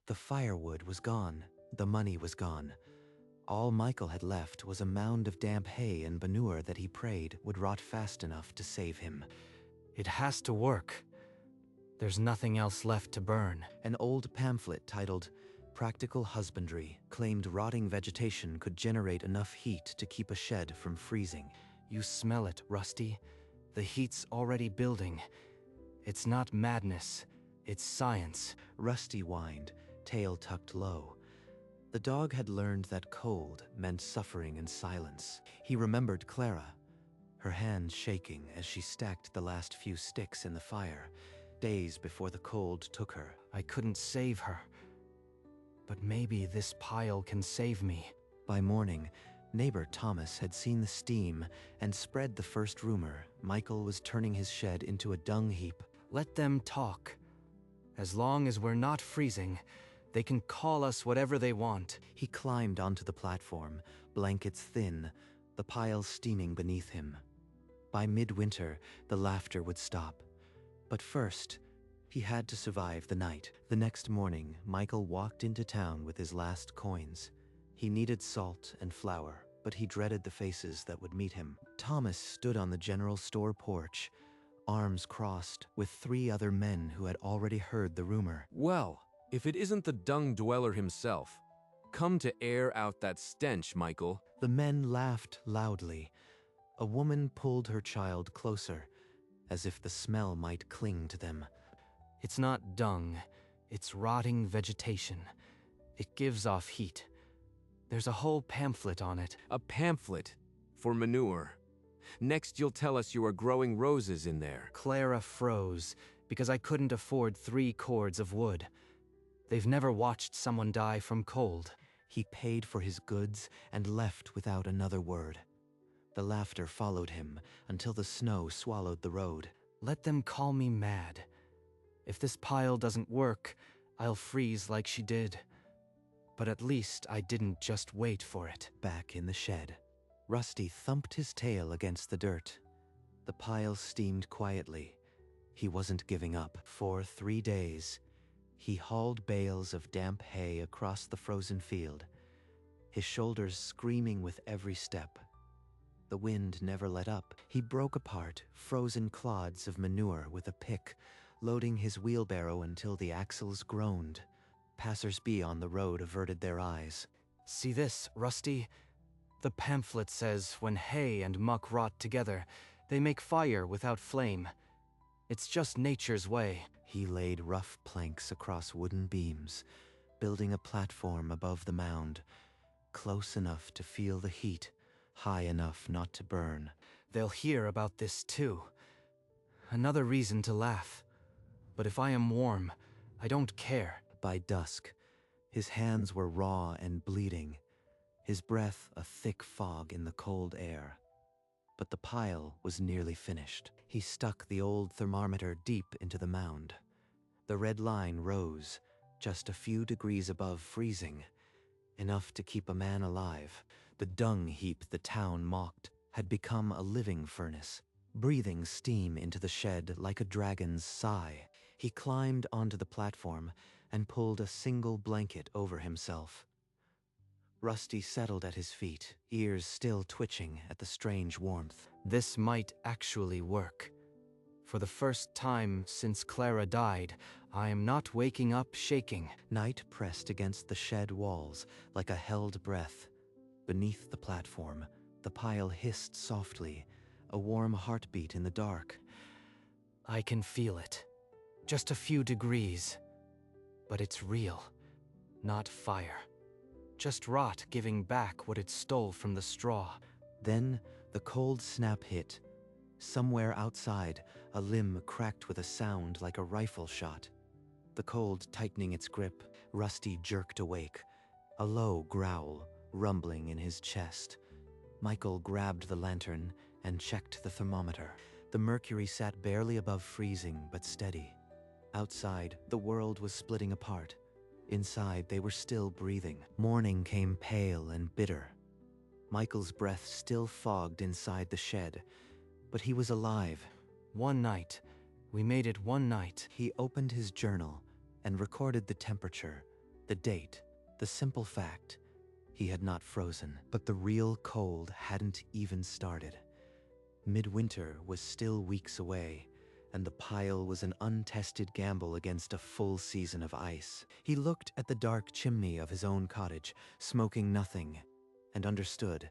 The firewood was gone. The money was gone. All Michael had left was a mound of damp hay and manure that he prayed would rot fast enough to save him. It has to work. There's nothing else left to burn. An old pamphlet titled Practical Husbandry claimed rotting vegetation could generate enough heat to keep a shed from freezing. You smell it, Rusty. The heat's already building. It's not madness, it's science. Rusty whined, tail tucked low. The dog had learned that cold meant suffering and silence. He remembered Clara, her hands shaking as she stacked the last few sticks in the fire, days before the cold took her. I couldn't save her. But maybe this pile can save me. By morning, neighbor Thomas had seen the steam and spread the first rumor Michael was turning his shed into a dung heap. Let them talk. As long as we're not freezing, they can call us whatever they want. He climbed onto the platform, blankets thin, the pile steaming beneath him. By midwinter, the laughter would stop. But first, he had to survive the night. The next morning, Michael walked into town with his last coins. He needed salt and flour, but he dreaded the faces that would meet him. Thomas stood on the general store porch, arms crossed, with 3 other men who had already heard the rumor. Well, if it isn't the dung dweller himself, come to air out that stench, Michael. The men laughed loudly. A woman pulled her child closer, as if the smell might cling to them. It's not dung, it's rotting vegetation. It gives off heat. There's a whole pamphlet on it. A pamphlet for manure. Next you'll tell us you are growing roses in there. Clara froze because I couldn't afford 3 cords of wood. They've never watched someone die from cold. He paid for his goods and left without another word. The laughter followed him until the snow swallowed the road. Let them call me mad. If this pile doesn't work, I'll freeze like she did. But at least I didn't just wait for it. Back in the shed, Rusty thumped his tail against the dirt. The pile steamed quietly. He wasn't giving up. For 3 days, he hauled bales of damp hay across the frozen field, his shoulders screaming with every step. The wind never let up. He broke apart frozen clods of manure with a pick, loading his wheelbarrow until the axles groaned. Passers-by on the road averted their eyes. See this, Rusty? The pamphlet says when hay and muck rot together, they make fire without flame. It's just nature's way. He laid rough planks across wooden beams, building a platform above the mound, close enough to feel the heat, high enough not to burn. They'll hear about this too. Another reason to laugh. But if I am warm, I don't care. By dusk, his hands were raw and bleeding, his breath a thick fog in the cold air. But the pile was nearly finished. He stuck the old thermometer deep into the mound. The red line rose, just a few degrees above freezing, enough to keep a man alive. The dung heap the town mocked had become a living furnace, breathing steam into the shed like a dragon's sigh. He climbed onto the platform and pulled a single blanket over himself. Rusty settled at his feet, ears still twitching at the strange warmth. This might actually work. For the first time since Clara died, I am not waking up shaking. Night pressed against the shed walls like a held breath. Beneath the platform, the pile hissed softly, a warm heartbeat in the dark. I can feel it. Just a few degrees. But it's real, not fire. Just rot giving back what it stole from the straw. Then the cold snap hit. Somewhere outside, a limb cracked with a sound like a rifle shot. The cold tightening its grip, Rusty jerked awake, a low growl rumbling in his chest. Michael grabbed the lantern and checked the thermometer. The mercury sat barely above freezing, but steady. Outside, the world was splitting apart. Inside, they were still breathing. Morning came pale and bitter. Michael's breath still fogged inside the shed, but he was alive. One night. We made it one night. He opened his journal and recorded the temperature, The date, the simple fact, he had not frozen. But the real cold hadn't even started. Midwinter was still weeks away, and the pile was an untested gamble against a full season of ice. He looked at the dark chimney of his own cottage, smoking nothing, and understood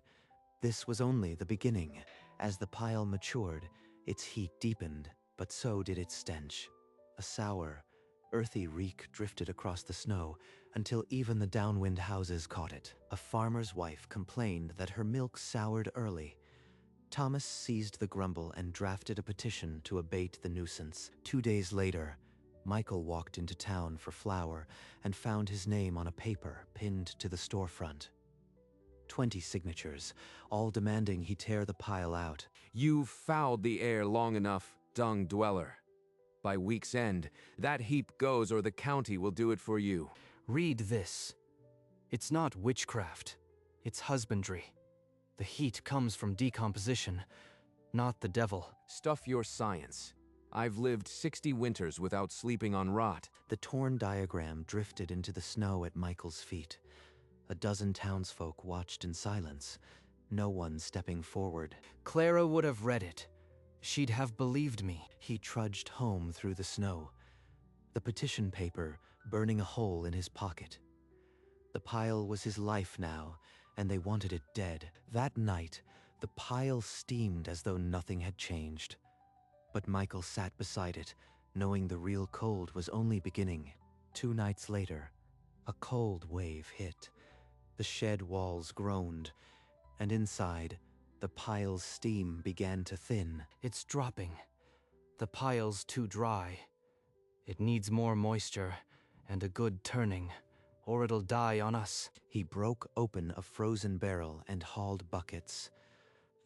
this was only the beginning. As the pile matured, its heat deepened, but so did its stench. A sour, earthy reek drifted across the snow until even the downwind houses caught it. A farmer's wife complained that her milk soured early. Thomas seized the grumble and drafted a petition to abate the nuisance. 2 days later, Michael walked into town for flour and found his name on a paper pinned to the storefront. 20 signatures, all demanding he tear the pile out. You've fouled the air long enough, dung dweller. By week's end, that heap goes or the county will do it for you. Read this. It's not witchcraft, it's husbandry. The heat comes from decomposition, not the devil. Stuff your science. I've lived 60 winters without sleeping on rot. The torn diagram drifted into the snow at Michael's feet. A dozen townsfolk watched in silence, no one stepping forward. Clara would have read it. She'd have believed me. He trudged home through the snow, the petition paper burning a hole in his pocket. The pile was his life now, and they wanted it dead. That night, the pile steamed as though nothing had changed. But Michael sat beside it, knowing the real cold was only beginning. 2 nights later, a cold wave hit. The shed walls groaned, and inside, the pile's steam began to thin. It's dropping. The pile's too dry. It needs more moisture and a good turning, or it'll die on us. He broke open a frozen barrel and hauled buckets.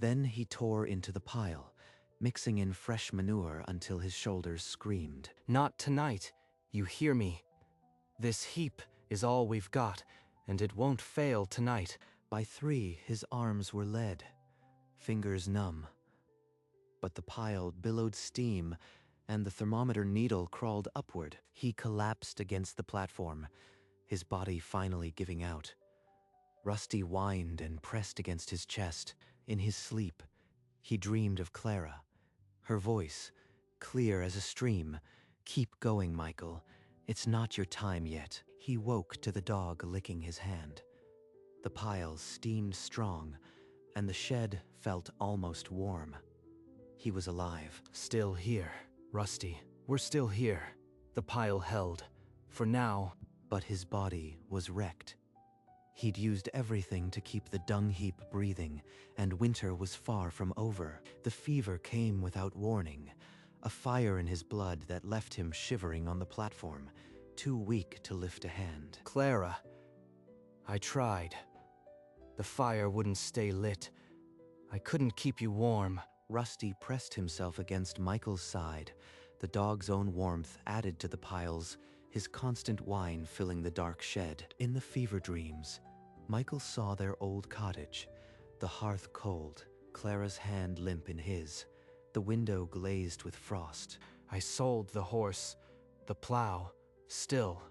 Then he tore into the pile, mixing in fresh manure until his shoulders screamed. Not tonight. You hear me? This heap is all we've got, and it won't fail tonight. By 3, his arms were lead, fingers numb. But the pile billowed steam, and the thermometer needle crawled upward. He collapsed against the platform, his body finally giving out. Rusty whined and pressed against his chest. In his sleep, he dreamed of Clara. Her voice, clear as a stream, "Keep going, Michael. It's not your time yet." He woke to the dog licking his hand. The pile steamed strong, and the shed felt almost warm. He was alive. Still here, Rusty. We're still here. The pile held. For now. But his body was wrecked. He'd used everything to keep the dung heap breathing, and winter was far from over. The fever came without warning, a fire in his blood that left him shivering on the platform, too weak to lift a hand. Clara. I tried. The fire wouldn't stay lit. I couldn't keep you warm. Rusty pressed himself against Michael's side, the dog's own warmth added to the piles, his constant whine filling the dark shed. In the fever dreams, Michael saw their old cottage, the hearth cold, Clara's hand limp in his, the window glazed with frost. I sold the horse, the plow. Still,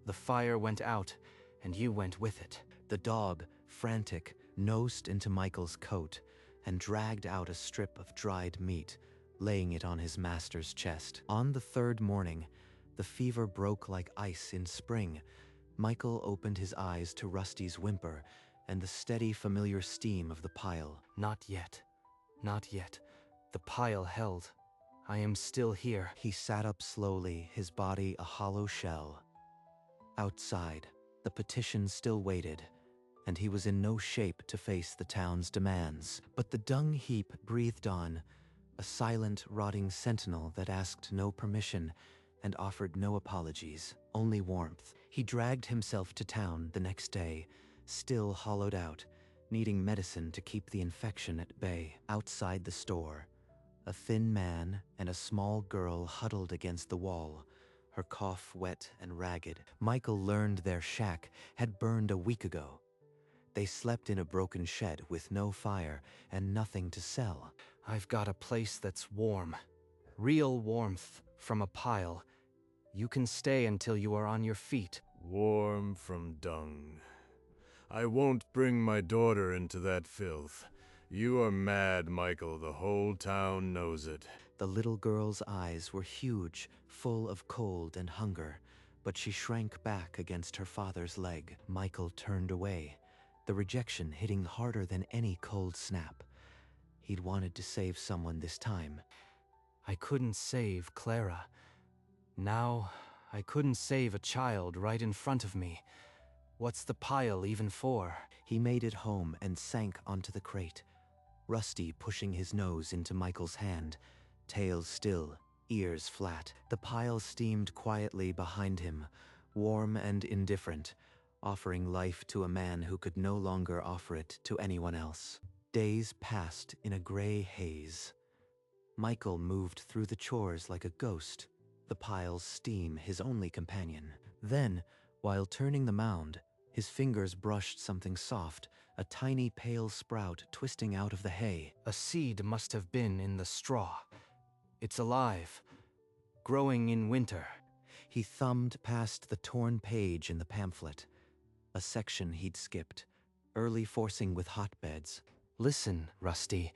the fire went out, and you went with it. The dog, frantic, nosed into Michael's coat and dragged out a strip of dried meat, laying it on his master's chest. On the 3rd morning, the fever broke like ice in spring. Michael opened his eyes to Rusty's whimper and the steady, familiar steam of the pile. Not yet. Not yet. The pile held. I am still here. He sat up slowly, his body a hollow shell. Outside, the petition still waited, and he was in no shape to face the town's demands. But the dung heap breathed on, a silent, rotting sentinel that asked no permission and offered no apologies, only warmth. He dragged himself to town the next day, still hollowed out, needing medicine to keep the infection at bay. Outside the store, a thin man and a small girl huddled against the wall, her cough wet and ragged. Michael learned their shack had burned a week ago. They slept in a broken shed with no fire and nothing to sell. I've got a place that's warm. Real warmth from a pile. You can stay until you are on your feet. Warm from dung. I won't bring my daughter into that filth. You are mad, Michael. The whole town knows it. The little girl's eyes were huge, full of cold and hunger, but she shrank back against her father's leg. Michael turned away, the rejection hitting harder than any cold snap. He'd wanted to save someone this time. I couldn't save Clara. Now, I couldn't save a child right in front of me. What's the pile even for? He made it home and sank onto the crate, Rusty pushing his nose into Michael's hand, tail still, ears flat. The pile steamed quietly behind him, warm and indifferent, offering life to a man who could no longer offer it to anyone else. Days passed in a gray haze. Michael moved through the chores like a ghost, the pile's steam his only companion. Then, while turning the mound, his fingers brushed something soft, a tiny pale sprout twisting out of the hay. A seed must have been in the straw. It's alive, growing in winter. He thumbed past the torn page in the pamphlet, a section he'd skipped, early forcing with hotbeds. Listen, Rusty.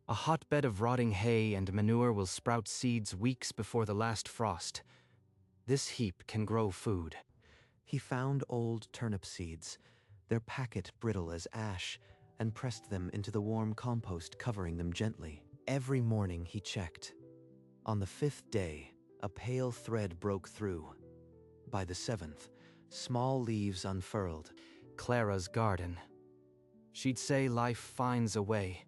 A hotbed of rotting hay and manure will sprout seeds weeks before the last frost. This heap can grow food. He found old turnip seeds, their packet brittle as ash, and pressed them into the warm compost, covering them gently. Every morning he checked. On the 5th day, a pale thread broke through. By the 7th, small leaves unfurled. Clara's garden. She'd say life finds a way.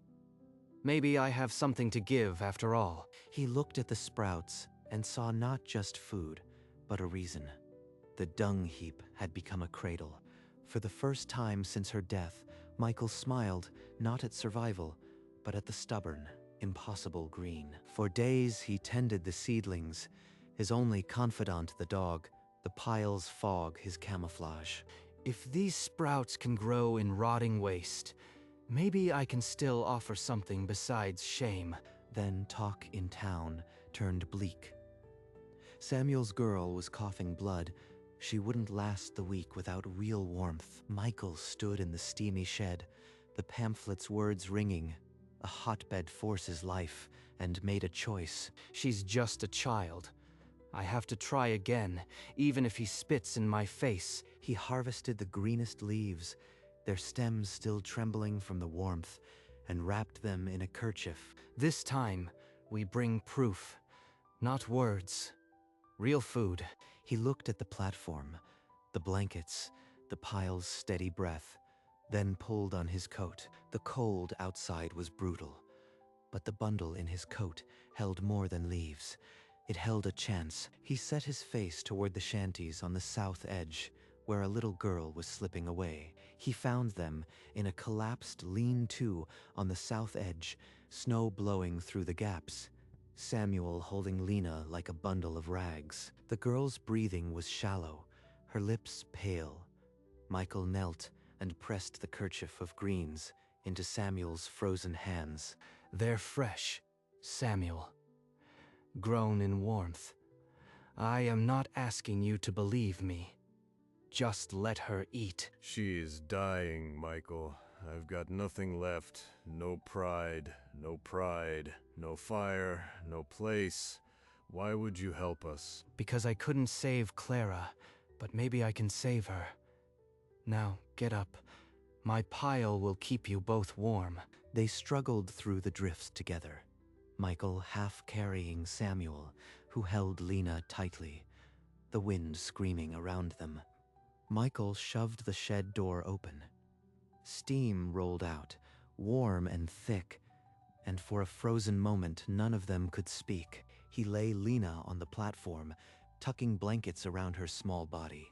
Maybe I have something to give after all. He looked at the sprouts and saw not just food, but a reason. The dung heap had become a cradle. For the first time since her death, Michael smiled, not at survival, but at the stubborn, impossible green. For days he tended the seedlings, his only confidant the dog, the pile's fog his camouflage. If these sprouts can grow in rotting waste, maybe I can still offer something besides shame. Then talk in town turned bleak. Samuel's girl was coughing blood. She wouldn't last the week without real warmth. Michael stood in the steamy shed, the pamphlet's words ringing. A hotbed forces life, and made a choice. She's just a child. I have to try again, even if he spits in my face. He harvested the greenest leaves, their stems still trembling from the warmth, and wrapped them in a kerchief. This time, we bring proof, not words. Real food. He looked at the platform, the blankets, the pile's steady breath, then pulled on his coat. The cold outside was brutal, but the bundle in his coat held more than leaves. It held a chance. He set his face toward the shanties on the south edge, where a little girl was slipping away. He found them in a collapsed lean-to on the south edge, snow blowing through the gaps. Samuel holding Lena like a bundle of rags. The girl's breathing was shallow, her lips pale. Michael knelt and pressed the kerchief of greens into Samuel's frozen hands. They're fresh, Samuel. Grown in warmth. I am not asking you to believe me. Just let her eat. She is dying, Michael. I've got nothing left. No pride, no fire, no place. Why would you help us? Because I couldn't save Clara, but maybe I can save her. Now, get up. My pile will keep you both warm. They struggled through the drifts together, Michael half carrying Samuel, who held Lena tightly, the wind screaming around them. Michael shoved the shed door open. Steam rolled out, warm and thick, and for a frozen moment none of them could speak. He lay Lena on the platform, tucking blankets around her small body.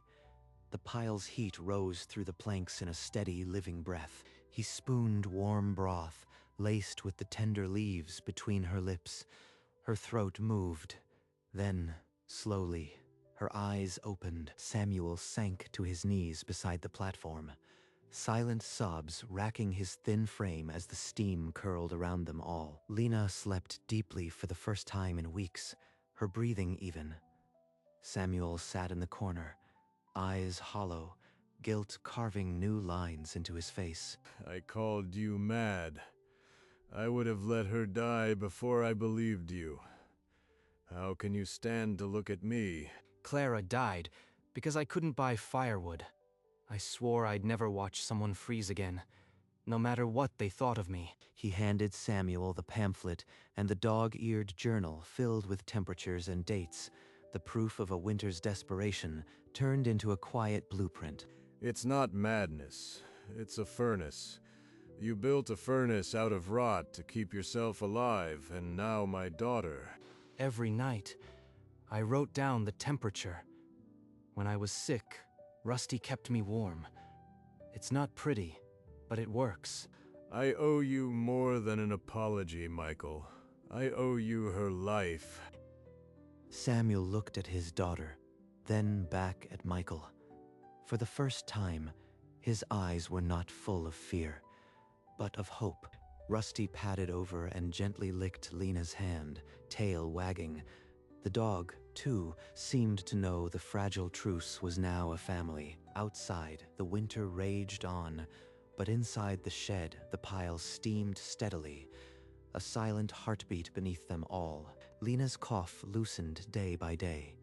The pile's heat rose through the planks in a steady, living breath. He spooned warm broth, laced with the tender leaves, between her lips. Her throat moved. Then, slowly, her eyes opened. Samuel sank to his knees beside the platform, silent sobs racking his thin frame as the steam curled around them all. Lena slept deeply for the first time in weeks, her breathing even. Samuel sat in the corner, eyes hollow, guilt carving new lines into his face. I called you mad. I would have let her die before I believed you. How can you stand to look at me? Clara died because I couldn't buy firewood. I swore I'd never watch someone freeze again, no matter what they thought of me. He handed Samuel the pamphlet and the dog-eared journal filled with temperatures and dates, the proof of a winter's desperation turned into a quiet blueprint. It's not madness. It's a furnace. You built a furnace out of rot to keep yourself alive, and now my daughter. Every night, I wrote down the temperature. When I was sick, Rusty kept me warm. It's not pretty, but it works. I owe you more than an apology, Michael. I owe you her life. Samuel looked at his daughter, then back at Michael. For the first time, his eyes were not full of fear, but of hope. Rusty patted over and gently licked Lena's hand, tail wagging. The dog, too, seemed to know the fragile truce was now a family. Outside, the winter raged on, but inside the shed, the pile steamed steadily, a silent heartbeat beneath them all. Lena's cough loosened day by day.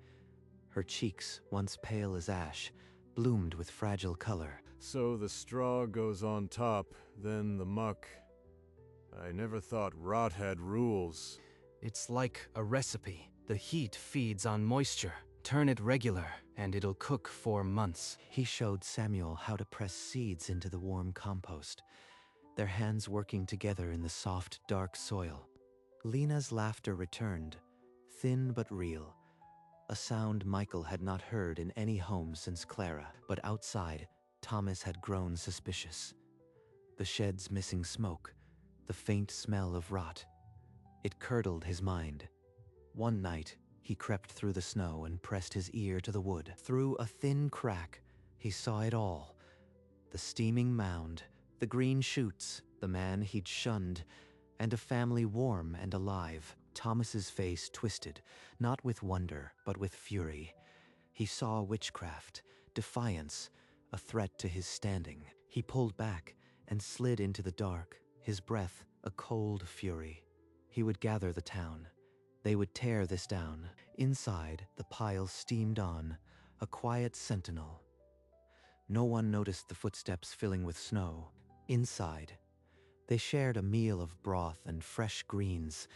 Her cheeks, once pale as ash, bloomed with fragile color. So the straw goes on top, then the muck. I never thought rot had rules. It's like a recipe. The heat feeds on moisture. Turn it regular, and it'll cook for months. He showed Samuel how to press seeds into the warm compost, their hands working together in the soft, dark soil. Lena's laughter returned, thin but real, a sound Michael had not heard in any home since Clara. But outside, Thomas had grown suspicious. The shed's missing smoke, the faint smell of rot. It curdled his mind. One night, he crept through the snow and pressed his ear to the wood. Through a thin crack, he saw it all. The steaming mound, the green shoots, the man he'd shunned, and a family warm and alive. Thomas's face twisted, not with wonder, but with fury. He saw witchcraft, defiance, a threat to his standing. He pulled back and slid into the dark, his breath a cold fury. He would gather the town. They would tear this down. Inside, the pile steamed on, a quiet sentinel. No one noticed the footsteps filling with snow. Inside, they shared a meal of broth and fresh greens,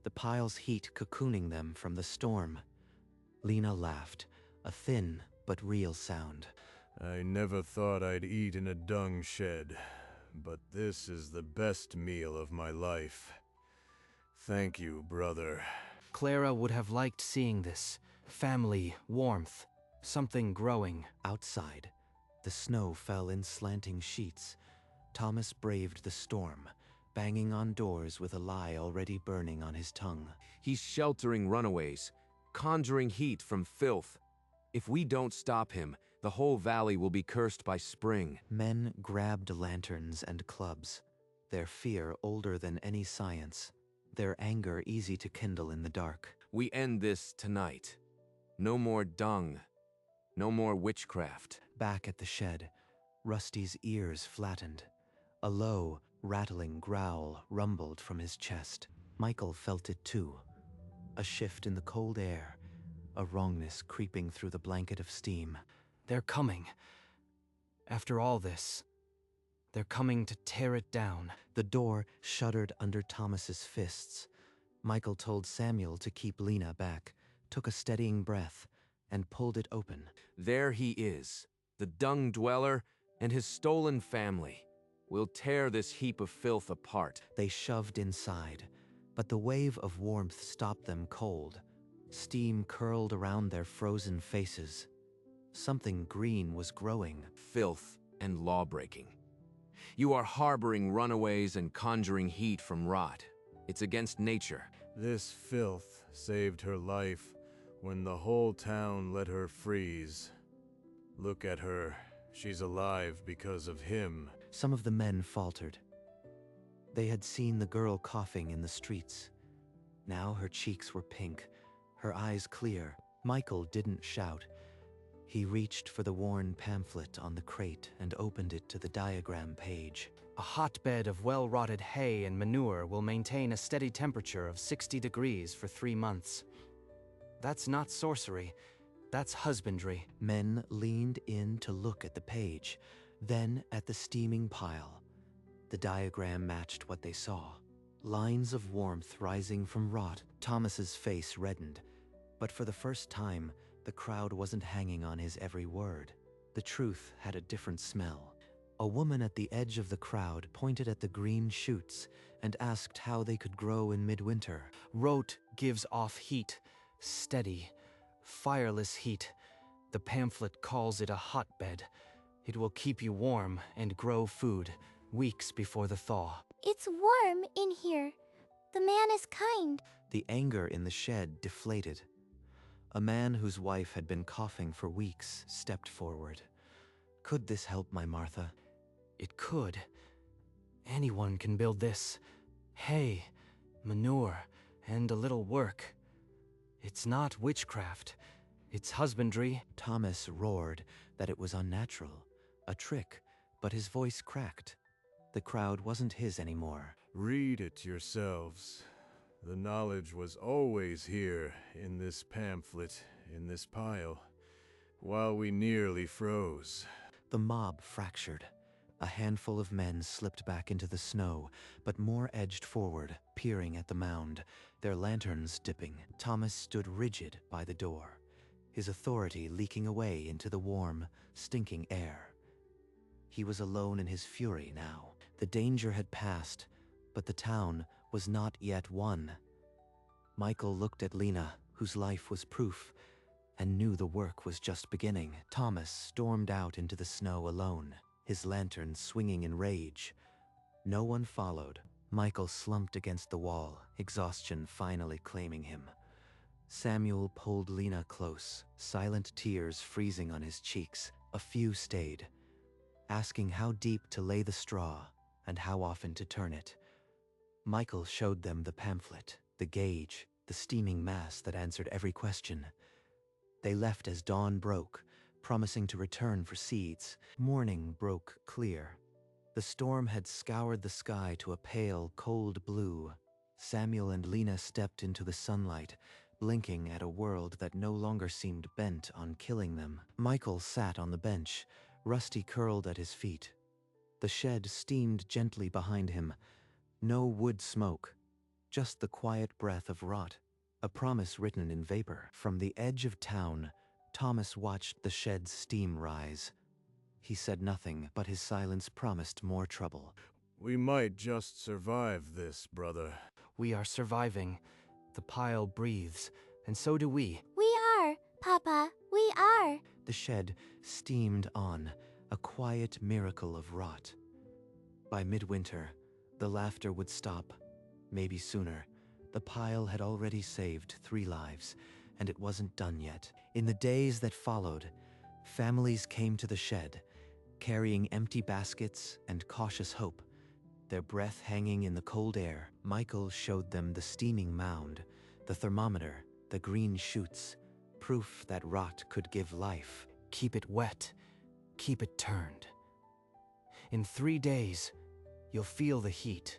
the pile's heat cocooning them from the storm. Lena laughed, a thin but real sound. I never thought I'd eat in a dung shed, but this is the best meal of my life. Thank you, brother. Clara would have liked seeing this. Family, warmth, something growing. Outside, the snow fell in slanting sheets. Thomas braved the storm, banging on doors with a lie already burning on his tongue. He's sheltering runaways, conjuring heat from filth. If we don't stop him, the whole valley will be cursed by spring. Men grabbed lanterns and clubs, their fear older than any science, their anger easy to kindle in the dark. We end this tonight. No more dung. No more witchcraft. Back at the shed, Rusty's ears flattened. A low, rattling growl rumbled from his chest. Michael felt it too. A shift in the cold air, a wrongness creeping through the blanket of steam. They're coming. After all this, they're coming to tear it down. The door shuddered under Thomas's fists. Michael told Samuel to keep Lena back, took a steadying breath, and pulled it open. There he is, the dung dweller and his stolen family. We'll tear this heap of filth apart. They shoved inside, but the wave of warmth stopped them cold. Steam curled around their frozen faces. Something green was growing. Filth and lawbreaking. You are harboring runaways and conjuring heat from rot. It's against nature. This filth saved her life when the whole town let her freeze. Look at her. She's alive because of him. Some of the men faltered. They had seen the girl coughing in the streets. Now her cheeks were pink, her eyes clear. Michael didn't shout. He reached for the worn pamphlet on the crate and opened it to the diagram page. A hotbed of well-rotted hay and manure will maintain a steady temperature of 60 degrees for 3 months. That's not sorcery, that's husbandry. Men leaned in to look at the page, then at the steaming pile. The diagram matched what they saw. Lines of warmth rising from rot. Thomas's face reddened, but for the first time, the crowd wasn't hanging on his every word. The truth had a different smell. A woman at the edge of the crowd pointed at the green shoots and asked how they could grow in midwinter. Rot gives off heat, steady, fireless heat. The pamphlet calls it a hotbed. It will keep you warm and grow food weeks before the thaw. It's warm in here. The man is kind. The anger in the shed deflated. A man whose wife had been coughing for weeks stepped forward. Could this help my Martha? It could. Anyone can build this. Hay, manure, and a little work. It's not witchcraft. It's husbandry. Thomas roared that it was unnatural, a trick, but his voice cracked. The crowd wasn't his anymore. Read it yourselves. The knowledge was always here, in this pamphlet, in this pile, while we nearly froze. The mob fractured. A handful of men slipped back into the snow, but more edged forward, peering at the mound, their lanterns dipping. Thomas stood rigid by the door, his authority leaking away into the warm, stinking air. He was alone in his fury now. The danger had passed, but the town was not yet won. Michael looked at Lena, whose life was proof, and knew the work was just beginning. Thomas stormed out into the snow alone, his lantern swinging in rage. No one followed. Michael slumped against the wall, exhaustion finally claiming him. Samuel pulled Lena close, silent tears freezing on his cheeks. A few stayed, asking how deep to lay the straw and how often to turn it. Michael showed them the pamphlet, the gauge, the steaming mass that answered every question. They left as dawn broke, promising to return for seeds. Morning broke clear. The storm had scoured the sky to a pale, cold blue. Samuel and Lena stepped into the sunlight, blinking at a world that no longer seemed bent on killing them. Michael sat on the bench, Rusty curled at his feet. The shed steamed gently behind him. No wood smoke, just the quiet breath of rot, a promise written in vapor. From the edge of town, Thomas watched the shed's steam rise. He said nothing, but his silence promised more trouble. We might just survive this, brother. We are surviving. The pile breathes, and so do we. We are, Papa. We are. The shed steamed on, a quiet miracle of rot. By midwinter, the laughter would stop. Maybe sooner. The pile had already saved 3 lives, and it wasn't done yet. In the days that followed, families came to the shed, carrying empty baskets and cautious hope. Their breath hanging in the cold air. Michael showed them the steaming mound, the thermometer, the green shoots, proof that rot could give life. Keep it wet. Keep it turned. In 3 days, you'll feel the heat.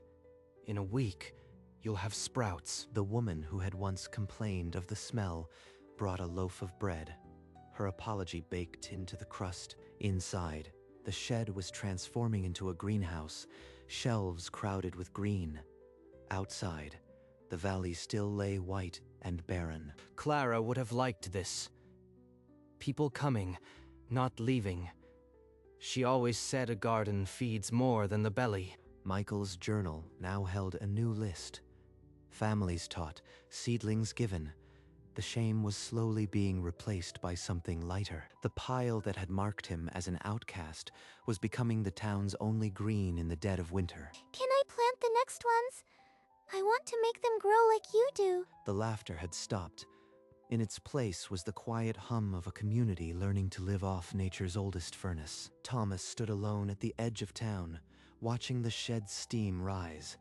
In a week, you'll have sprouts. The woman who had once complained of the smell brought a loaf of bread, her apology baked into the crust. Inside, the shed was transforming into a greenhouse, shelves crowded with green. Outside, the valley still lay white and barren. Clara would have liked this. People coming, not leaving. She always said a garden feeds more than the belly. Michael's journal now held a new list. Families taught, seedlings given. The shame was slowly being replaced by something lighter. The pile that had marked him as an outcast was becoming the town's only green in the dead of winter. Can I plant the next ones? I want to make them grow like you do. The laughter had stopped. In its place was the quiet hum of a community learning to live off nature's oldest furnace. Thomas stood alone at the edge of town, watching the shed's steam rise.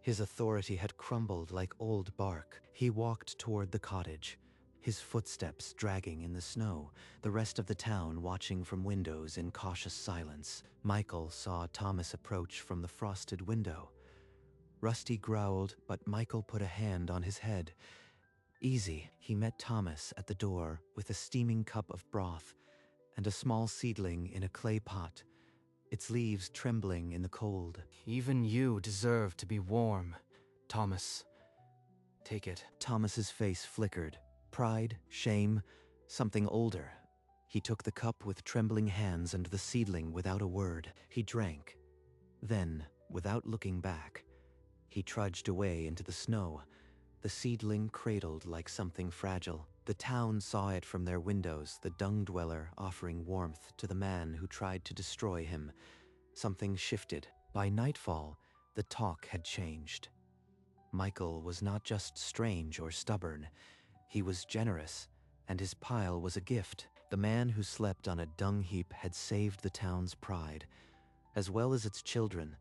His authority had crumbled like old bark. He walked toward the cottage, his footsteps dragging in the snow, the rest of the town watching from windows in cautious silence. Michael saw Thomas approach from the frosted window. Rusty growled, but Michael put a hand on his head. Easy, he met Thomas at the door with a steaming cup of broth and a small seedling in a clay pot, its leaves trembling in the cold. Even you deserve to be warm, Thomas. Take it. Thomas's face flickered. Pride, shame, something older. He took the cup with trembling hands and the seedling without a word. He drank. Then, without looking back, he trudged away into the snow, the seedling cradled like something fragile. The town saw it from their windows, the dung dweller offering warmth to the man who tried to destroy him. Something shifted. By nightfall, the talk had changed. Michael was not just strange or stubborn. He was generous, and his pile was a gift. The man who slept on a dung heap had saved the town's pride, as well as its children,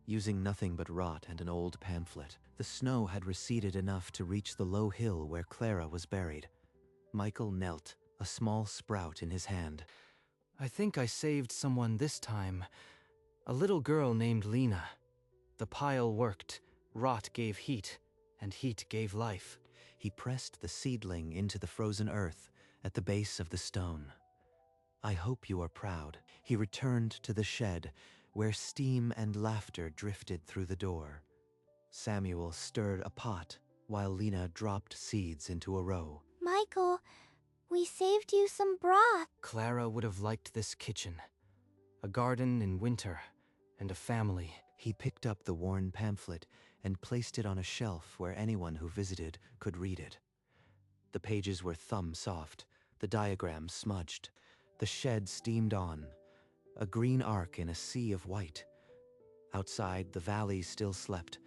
using nothing but rot and an old pamphlet. The snow had receded enough to reach the low hill where Clara was buried. Michael knelt, a small sprout in his hand. I think I saved someone this time. A little girl named Lena. The pile worked. Rot gave heat, and heat gave life. He pressed the seedling into the frozen earth at the base of the stone. I hope you are proud. He returned to the shed, where steam and laughter drifted through the door. Samuel stirred a pot, while Lena dropped seeds into a row. Michael, we saved you some broth. Clara would have liked this kitchen. A garden in winter, and a family. He picked up the worn pamphlet and placed it on a shelf where anyone who visited could read it. The pages were thumb-soft, the diagrams smudged. The shed steamed on, a green arc in a sea of white. Outside, the valley still slept,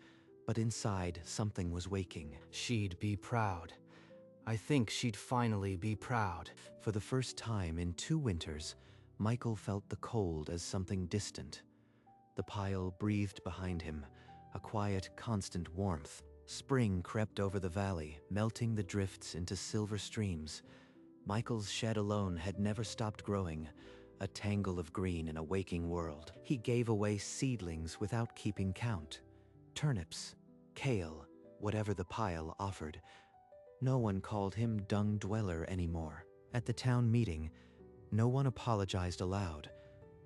but inside, something was waking. She'd be proud. I think she'd finally be proud. For the first time in 2 winters, Michael felt the cold as something distant. The pile breathed behind him, a quiet, constant warmth. Spring crept over the valley, melting the drifts into silver streams. Michael's shed alone had never stopped growing, a tangle of green in a waking world. He gave away seedlings without keeping count. Turnips, kale, whatever the pile offered. No one called him Dung Dweller anymore. At the town meeting, no one apologized aloud,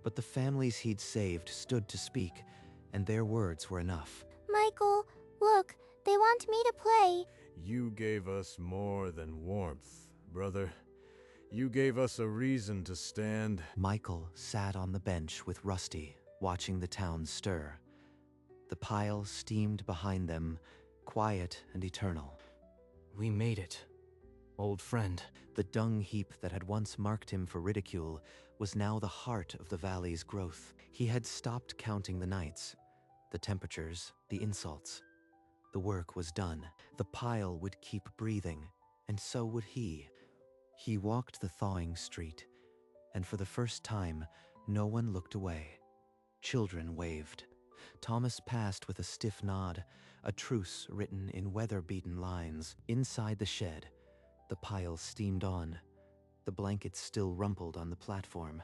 but the families he'd saved stood to speak, and their words were enough. Michael, look, they want me to play. You gave us more than warmth, brother. You gave us a reason to stand. Michael sat on the bench with Rusty, watching the town stir. The pile steamed behind them, quiet and eternal. We made it, old friend. The dung heap that had once marked him for ridicule was now the heart of the valley's growth. He had stopped counting the nights, the temperatures, the insults. The work was done. The pile would keep breathing, and so would he. He walked the thawing street, and for the first time, no one looked away. Children waved. Thomas passed with a stiff nod, a truce written in weather-beaten lines. Inside the shed, the pile steamed on. The blankets still rumpled on the platform.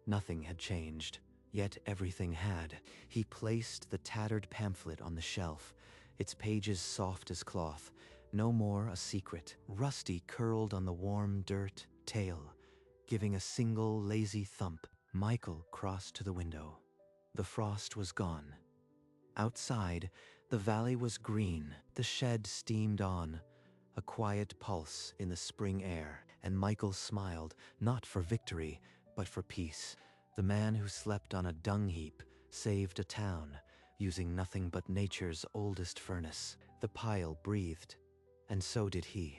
Nothing had changed, yet everything had. He placed the tattered pamphlet on the shelf, its pages soft as cloth. No more a secret. Rusty curled on the warm dirt tail, giving a single lazy thump. Michael crossed to the window. The frost was gone. Outside, the valley was green. The shed steamed on, a quiet pulse in the spring air, and Michael smiled, not for victory, but for peace. The man who slept on a dung heap saved a town, using nothing but nature's oldest furnace. The pile breathed, and so did he.